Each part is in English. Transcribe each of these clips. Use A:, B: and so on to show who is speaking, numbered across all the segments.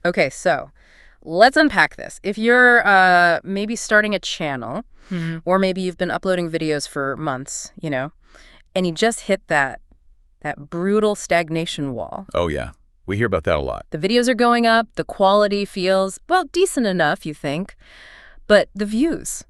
A: Okay, so let's unpack this. If you're maybe starting a channel, or maybe you've been uploading videos for months, and you just hit that brutal stagnation wall.
B: Oh, yeah. We hear about that a lot.
A: The videos are going up, the quality feels, well, decent enough, you think, but the views,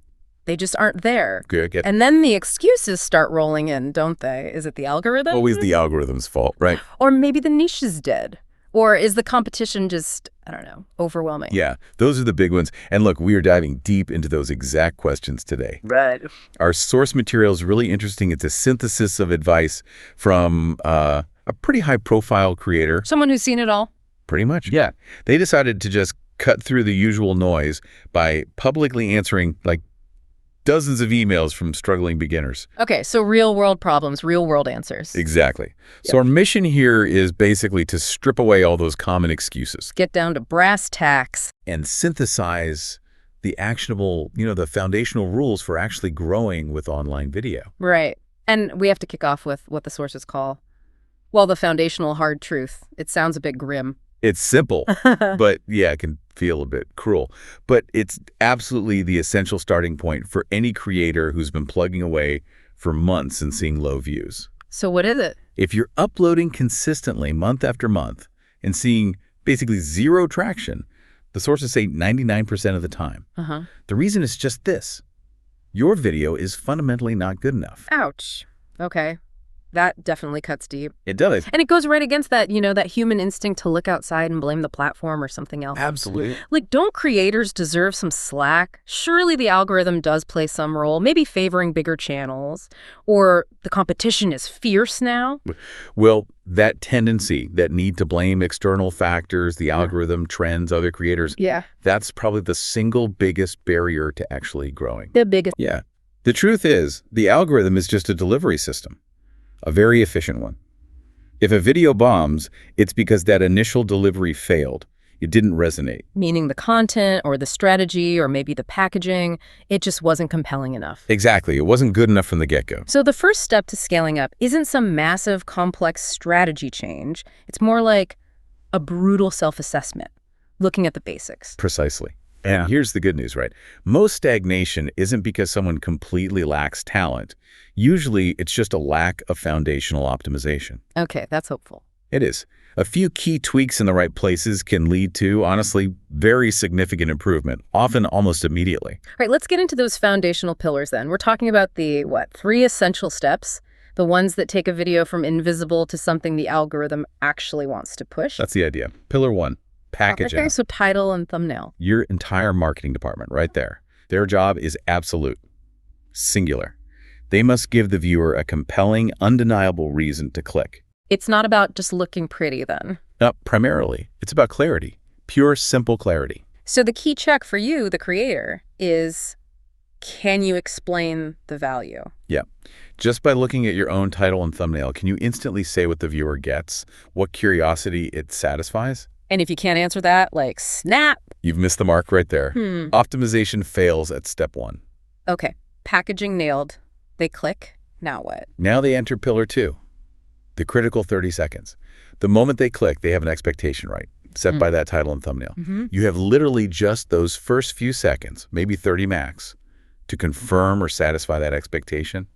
A: they just aren't there.
B: Good.
A: And then the excuses start rolling in, don't they? Is it the algorithm?
B: Always the algorithm's fault, right?
A: Or maybe the niche is dead. Or is the competition just, I don't know, overwhelming?
B: Yeah, those are the big ones. And look, we are diving deep into those exact questions today.
A: Right.
B: Our source material is really interesting. It's a synthesis of advice from a pretty high-profile creator.
A: Someone who's seen it all?
B: Pretty much, yeah. They decided to just cut through the usual noise by publicly answering, like, dozens of emails from struggling beginners.
A: Okay, so real-world problems, real-world answers.
B: Exactly. So our mission here is basically to strip away all those common excuses.
A: Get down to brass tacks.
B: And synthesize the actionable, the foundational rules for actually growing with online video.
A: Right. And we have to kick off with what the sources call, well, the foundational hard truth. It sounds a bit grim.
B: It's simple, but yeah, it can feel a bit cruel. But it's absolutely the essential starting point for any creator who's been plugging away for months and seeing low views.
A: So what is it?
B: If you're uploading consistently month after month and seeing basically zero traction, the sources say 99% of the time. The reason is just this. Your video is fundamentally not good enough.
A: Ouch. Okay. That definitely cuts deep.
B: It does.
A: And it goes right against that, that human instinct to look outside and blame the platform or something else.
B: Absolutely.
A: Like, don't creators deserve some slack? Surely the algorithm does play some role, maybe favoring bigger channels, or the competition is fierce now?
B: Well, that tendency, that need to blame external factors, the algorithm, trends, other creators, that's probably the single biggest barrier to actually growing.
A: The biggest.
B: Yeah. The truth is, the algorithm is just a delivery system. A very efficient one. If a video bombs, it's because that initial delivery failed. It didn't resonate.
A: Meaning the content or the strategy or maybe the packaging, it just wasn't compelling enough.
B: Exactly. It wasn't good enough from the get-go.
A: So the first step to scaling up isn't some massive, complex strategy change. It's more like a brutal self-assessment, looking at the basics.
B: Precisely. And here's the good news, right? Most stagnation isn't because someone completely lacks talent. Usually, it's just a lack of foundational optimization.
A: Okay, that's hopeful.
B: It is. A few key tweaks in the right places can lead to, honestly, very significant improvement, often almost immediately.
A: All right, let's get into those foundational pillars then. We're talking about the, 3 essential steps, the ones that take a video from invisible to something the algorithm actually wants to push.
B: That's the idea. Pillar 1. Packaging.
A: Okay, so title and thumbnail.
B: Your entire marketing department right there. Their job is absolute, singular. They must give the viewer a compelling, undeniable reason to click.
A: It's not about just looking pretty then.
B: Primarily, it's about clarity, pure, simple clarity.
A: So the key check for you, the creator, is can you explain the value?
B: Yeah. Just by looking at your own title and thumbnail, can you instantly say what the viewer gets, what curiosity it satisfies?
A: And if you can't answer that, snap.
B: You've missed the mark right there. Optimization fails at step 1.
A: Okay, packaging nailed. They click. Now what?
B: Now they enter pillar 2, the critical 30 seconds. The moment they click, they have an expectation, right? Set by that title and thumbnail. You have literally just those first few seconds, maybe 30 max, to confirm or satisfy that expectation.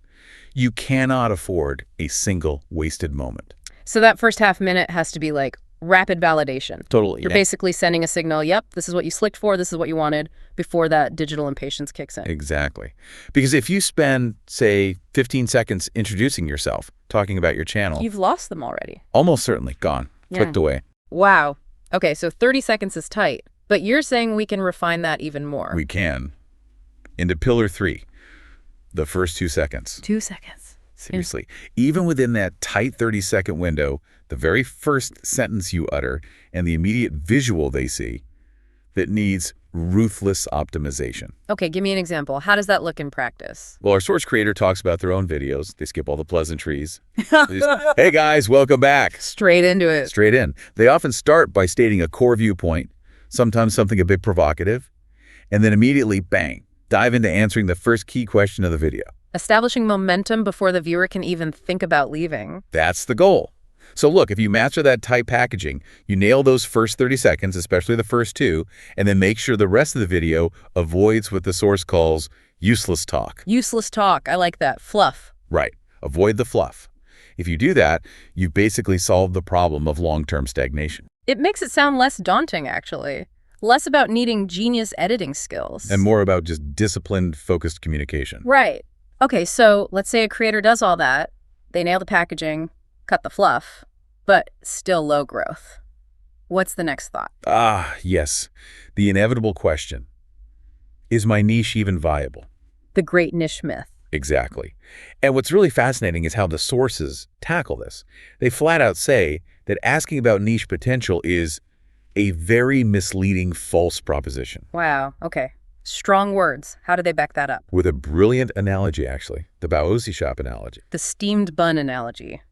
B: You cannot afford a single wasted moment.
A: So that first half minute has to be rapid validation.
B: Totally.
A: You're basically sending a signal, yep, this is what you slicked for, this is what you wanted, before that digital impatience kicks in.
B: Exactly. Because if you spend, say, 15 seconds introducing yourself, talking about your channel,
A: you've lost them already.
B: Almost certainly. Gone. Clicked away.
A: Wow. Okay, so 30 seconds is tight, but you're saying we can refine that even more.
B: We can. Into pillar 3, the first 2 seconds.
A: 2 seconds.
B: Seriously. Even within that tight 30-second window, the very first sentence you utter and the immediate visual they see, that needs ruthless optimization.
A: Okay, give me an example. How does that look in practice?
B: Well, our source creator talks about their own videos. They skip all the pleasantries. Hey guys, welcome back.
A: Straight into it.
B: Straight in. They often start by stating a core viewpoint, sometimes something a bit provocative, and then immediately, bang, dive into answering the first key question of the video.
A: Establishing momentum before the viewer can even think about leaving.
B: That's the goal. So look, if you master that tight packaging, you nail those first 30 seconds, especially the first two, and then make sure the rest of the video avoids what the source calls useless talk.
A: Useless talk. I like that. Fluff.
B: Right. Avoid the fluff. If you do that, you've basically solved the problem of long-term stagnation.
A: It makes it sound less daunting, actually. Less about needing genius editing skills.
B: And more about just disciplined, focused communication.
A: Right. Okay, so let's say a creator does all that. They nail the packaging, cut the fluff, but still low growth. What's the next thought?
B: Ah, yes. The inevitable question. Is my niche even viable?
A: The great niche myth.
B: Exactly. And what's really fascinating is how the sources tackle this. They flat out say that asking about niche potential is a very misleading false proposition.
A: Wow, okay. Strong words. How do they back that up?
B: With a brilliant analogy, actually. The Baozi shop analogy.
A: The steamed bun analogy.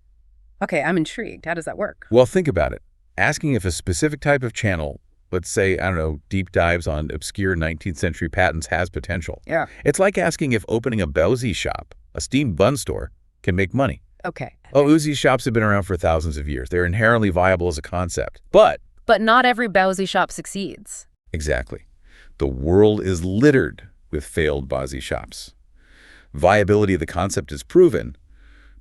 A: Okay, I'm intrigued. How does that work?
B: Well, think about it. Asking if a specific type of channel, let's say, I don't know, deep dives on obscure 19th century patents has potential.
A: Yeah.
B: It's like asking if opening a Baozi shop, a steamed bun store, can make money.
A: Okay.
B: Oh, Uzi's shops have been around for thousands of years. They're inherently viable as a concept. But
A: not every Baozi shop succeeds.
B: exactly. The world is littered with failed Baozi shops. Viability of the concept is proven,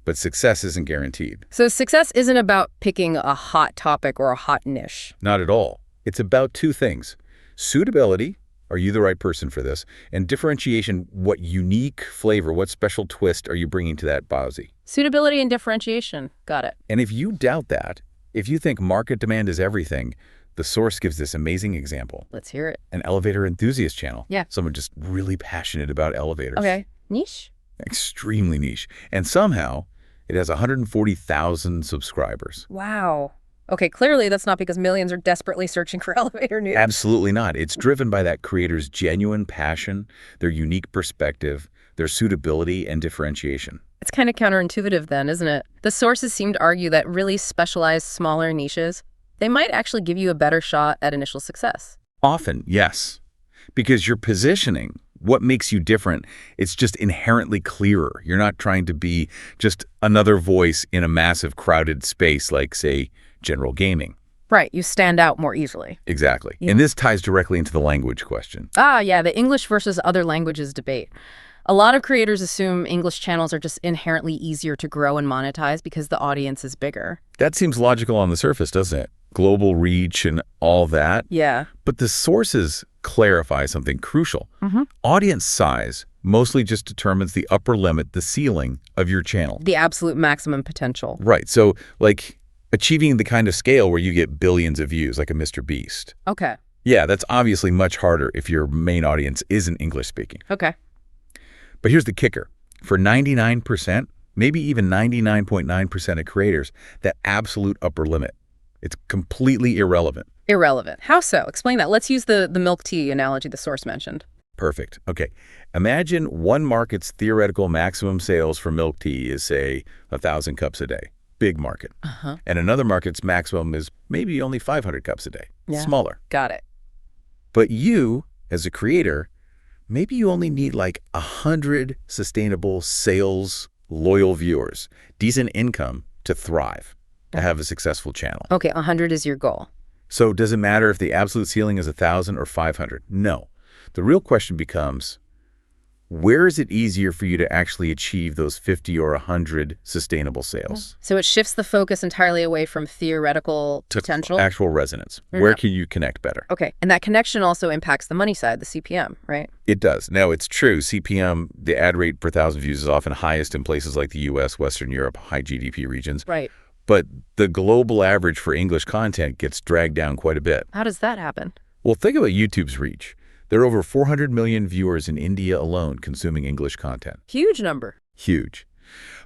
B: but success isn't guaranteed.
A: So success isn't about picking a hot topic or a hot niche.
B: Not at all. It's about two things. Suitability, are you the right person for this? And differentiation, what unique flavor, what special twist are you bringing to that Baozi?
A: Suitability and differentiation. Got it.
B: And if you doubt that, if you think market demand is everything, the source gives this amazing example.
A: Let's hear it.
B: An elevator enthusiast channel.
A: Yeah.
B: Someone just really passionate about elevators.
A: Okay. Niche?
B: Extremely niche. And somehow it has 140,000 subscribers.
A: Wow. Okay, clearly that's not because millions are desperately searching for elevator news.
B: Absolutely not. It's driven by that creator's genuine passion, their unique perspective, their suitability and differentiation.
A: It's kind of counterintuitive then, isn't it? The sources seem to argue that really specialized, smaller niches, they might actually give you a better shot at initial success.
B: Often, yes. Because your positioning, what makes you different, it's just inherently clearer. You're not trying to be just another voice in a massive crowded space like, say, general gaming.
A: Right, you stand out more easily.
B: Exactly.
A: Yeah.
B: And this ties directly into the language question.
A: Ah, yeah, the English versus other languages debate. A lot of creators assume English channels are just inherently easier to grow and monetize because the audience is bigger.
B: That seems logical on the surface, doesn't it? Global reach and all that.
A: Yeah.
B: But the sources clarify something crucial. Audience size mostly just determines the upper limit, the ceiling of your channel.
A: The absolute maximum potential.
B: Right. So, like, achieving the kind of scale where you get billions of views, like a Mr. Beast.
A: Okay.
B: Yeah, that's obviously much harder if your main audience isn't English speaking.
A: Okay.
B: But here's the kicker. For 99%, maybe even 99.9% of creators, that absolute upper limit, it's completely irrelevant.
A: Irrelevant. How so? Explain that. Let's use the milk tea analogy the source mentioned.
B: Perfect. Okay. Imagine one market's theoretical maximum sales for milk tea is, say, 1,000 cups a day. Big market. And another market's maximum is maybe only 500 cups a day.
A: Yeah.
B: Smaller.
A: Got it.
B: But you, as a creator, maybe you only need like 100 sustainable sales, loyal viewers, decent income to thrive, to have a successful channel.
A: Okay, 100 is your goal.
B: So does it matter if the absolute ceiling is 1,000 or 500? No. The real question becomes, where is it easier for you to actually achieve those 50 or 100 sustainable sales?
A: So it shifts the focus entirely away from theoretical potential.
B: Actual resonance. Where can you connect better?
A: Okay, and that connection also impacts the money side, the CPM, right?
B: It does. Now, it's true. CPM, the ad rate per thousand views, is often highest in places like the US, Western Europe, high GDP regions.
A: Right.
B: But the global average for English content gets dragged down quite a bit.
A: How does that happen?
B: Well, think about YouTube's reach. There are over 400 million viewers in India alone consuming English content.
A: Huge number.
B: Huge.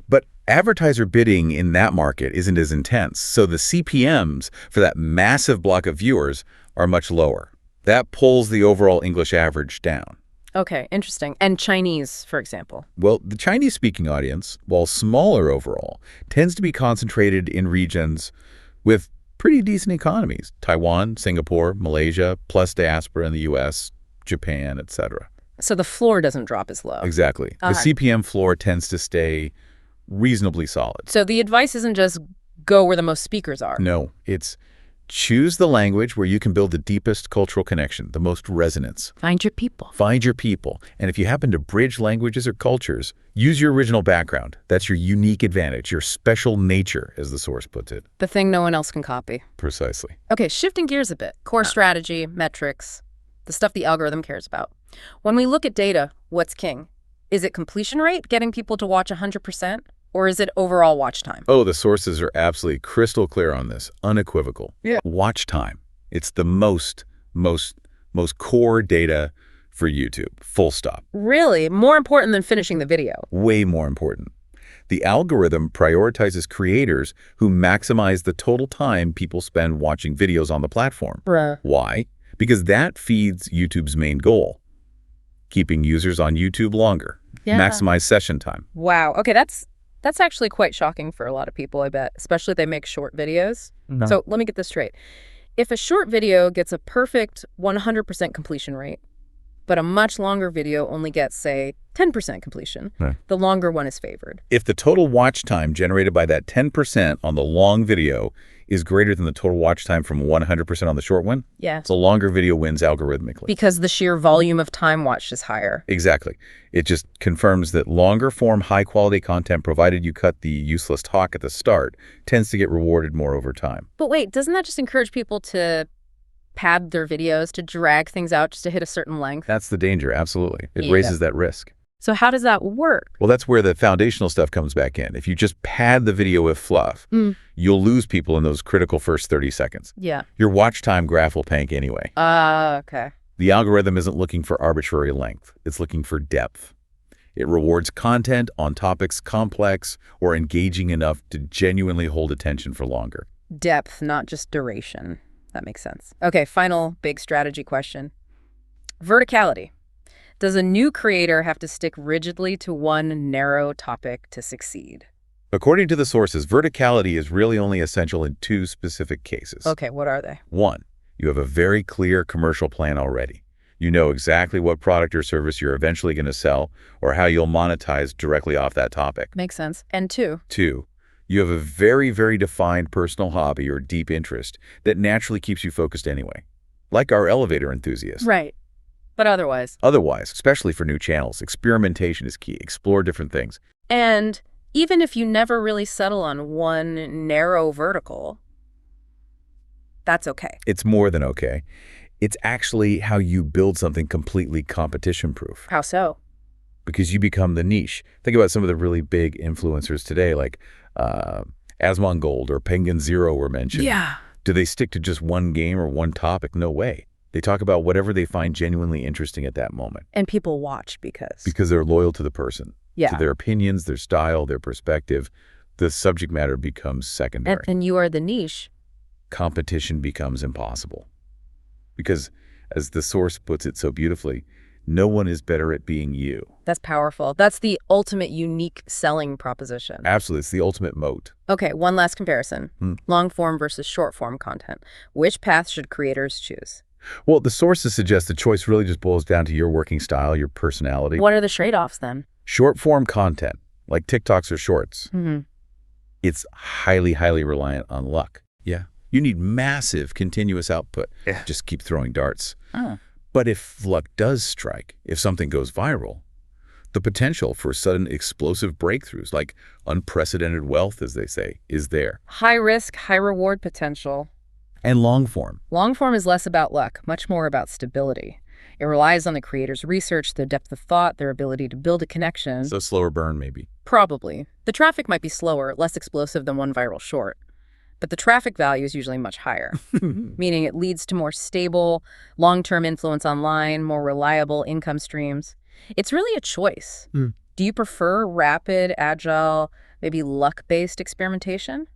B: But advertiser bidding in that market isn't as intense, so the CPMs for that massive block of viewers are much lower. That pulls the overall English average down.
A: Okay, interesting. And Chinese, for example?
B: Well, the Chinese-speaking audience, while smaller overall, tends to be concentrated in regions with pretty decent economies. Taiwan, Singapore, Malaysia, plus diaspora in the US, Japan, etc.
A: So the floor doesn't drop as low.
B: Exactly. The CPM floor tends to stay reasonably solid.
A: So the advice isn't just go where the most speakers are.
B: No, it's choose the language where you can build the deepest cultural connection, the most resonance.
A: Find your people.
B: Find your people. And if you happen to bridge languages or cultures, use your original background. That's your unique advantage, your special nature, as the source puts it.
A: The thing no one else can copy.
B: Precisely.
A: Okay, shifting gears a bit. Core strategy, metrics, the stuff the algorithm cares about. When we look at data, what's king? Is it completion rate, getting people to watch 100%? Or is it overall watch time?
B: Oh, the sources are absolutely crystal clear on this, unequivocal.
A: Yeah.
B: Watch time. It's the most core data for YouTube, full stop.
A: Really? More important than finishing the video?
B: Way more important. The algorithm prioritizes creators who maximize the total time people spend watching videos on the platform.
A: Bruh.
B: Why? Because that feeds YouTube's main goal, keeping users on YouTube longer.
A: Yeah.
B: Maximize session time.
A: Wow. Okay, that's actually quite shocking for a lot of people, I bet, especially if they make short videos.
B: No.
A: So let me get this straight. If a short video gets a perfect 100% completion rate, but a much longer video only gets, say, 10% completion, the longer one is favored.
B: If the total watch time generated by that 10% on the long video is greater than the total watch time from 100% on the short one, the longer video wins algorithmically.
A: Because the sheer volume of time watched is higher.
B: Exactly. It just confirms that longer form, high-quality content, provided you cut the useless talk at the start, tends to get rewarded more over time.
A: But wait, doesn't that just encourage people to pad their videos, to drag things out just to hit a certain length?
B: That's the danger, absolutely. It raises that risk.
A: So how does that work?
B: Well, that's where the foundational stuff comes back in. If you just pad the video with fluff, you'll lose people in those critical first 30 seconds.
A: Yeah.
B: Your watch time graph will tank anyway.
A: Okay.
B: The algorithm isn't looking for arbitrary length. It's looking for depth. It rewards content on topics complex or engaging enough to genuinely hold attention for longer.
A: Depth, not just duration. That makes sense. Okay, final big strategy question. Verticality. Does a new creator have to stick rigidly to one narrow topic to succeed?
B: According to the sources, verticality is really only essential in two specific cases.
A: Okay, what are they?
B: One, you have a very clear commercial plan already. You know exactly what product or service you're eventually going to sell or how you'll monetize directly off that topic.
A: Makes sense. And two?
B: Two, you have a very, very defined personal hobby or deep interest that naturally keeps you focused anyway, like our elevator enthusiasts.
A: Right. But otherwise?
B: Otherwise, especially for new channels, experimentation is key. Explore different things.
A: And even if you never really settle on one narrow vertical, that's okay.
B: It's more than okay. It's actually how you build something completely competition-proof.
A: How so?
B: Because you become the niche. Think about some of the really big influencers today, like Asmongold or Penguin Zero were mentioned.
A: Yeah.
B: Do they stick to just one game or one topic? No way. They talk about whatever they find genuinely interesting at that moment.
A: And people watch because?
B: Because they're loyal to the person.
A: Yeah.
B: To their opinions, their style, their perspective. The subject matter becomes secondary.
A: And you are the niche.
B: Competition becomes impossible. Because, as the source puts it so beautifully, no one is better at being you.
A: That's powerful. That's the ultimate unique selling proposition.
B: Absolutely. It's the ultimate moat.
A: Okay, one last comparison. Long form versus short form content. Which path should creators choose?
B: Well, the sources suggest the choice really just boils down to your working style, your personality.
A: What are the trade-offs then?
B: Short-form content, like TikToks or Shorts, it's highly, highly reliant on luck. Yeah. You need massive, continuous output. Yeah. Just keep throwing darts. But if luck does strike, if something goes viral, the potential for sudden explosive breakthroughs, like unprecedented wealth, as they say, is there.
A: High risk, high reward potential.
B: And long form.
A: Long form is less about luck, much more about stability. It relies on the creator's research, their depth of thought, their ability to build a connection.
B: So slower burn, maybe.
A: Probably. The traffic might be slower, less explosive than one viral short. But the traffic value is usually much higher, meaning it leads to more stable, long-term influence online, more reliable income streams. It's really a choice. Do you prefer rapid, agile, maybe luck-based experimentation?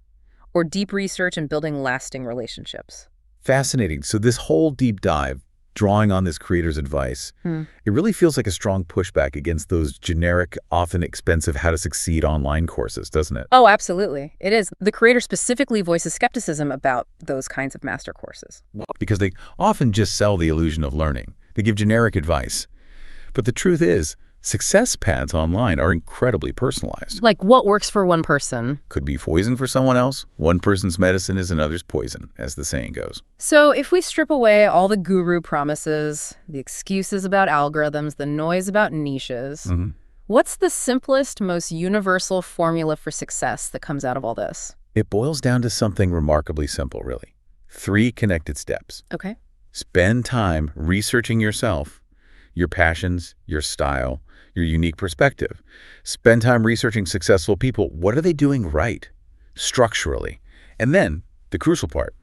A: Or deep research and building lasting relationships?
B: Fascinating. So this whole deep dive, drawing on this creator's advice, it really feels like a strong pushback against those generic, often expensive how to succeed online courses, doesn't it?
A: Oh, absolutely. It is. The creator specifically voices skepticism about those kinds of master courses.
B: Because they often just sell the illusion of learning. They give generic advice. But the truth is, Success paths online are incredibly personalized.
A: Like what works for one person.
B: Could be poison for someone else. One person's medicine is another's poison, as the saying goes.
A: So if we strip away all the guru promises, the excuses about algorithms, the noise about niches, what's the simplest, most universal formula for success that comes out of all this?
B: It boils down to something remarkably simple, really. 3 connected steps.
A: Okay.
B: Spend time researching yourself, your passions, your style, your unique perspective. Spend time researching successful people. What are they doing right, structurally? And then, the crucial part,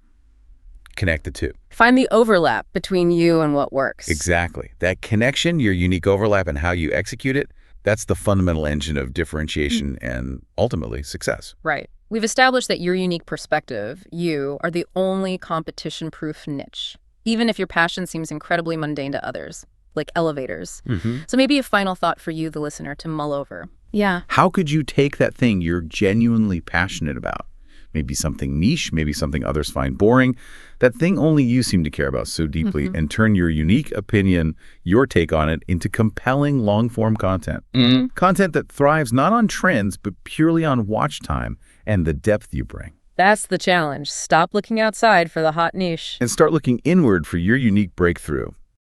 B: connect the 2.
A: Find the overlap between you and what works.
B: Exactly. That connection, your unique overlap and how you execute it, that's the fundamental engine of differentiation and ultimately success.
A: Right. We've established that your unique perspective, you, are the only competition-proof niche, even if your passion seems incredibly mundane to others, like elevators. So maybe a final thought for you, the listener, to mull over. Yeah.
B: How could you take that thing you're genuinely passionate about? Maybe something niche, maybe something others find boring, that thing only you seem to care about so deeply, and turn your unique opinion, your take on it, into compelling long-form content. Content that thrives not on trends, but purely on watch time and the depth you bring.
A: That's the challenge. Stop looking outside for the hot niche.
B: And start looking inward for your unique breakthrough.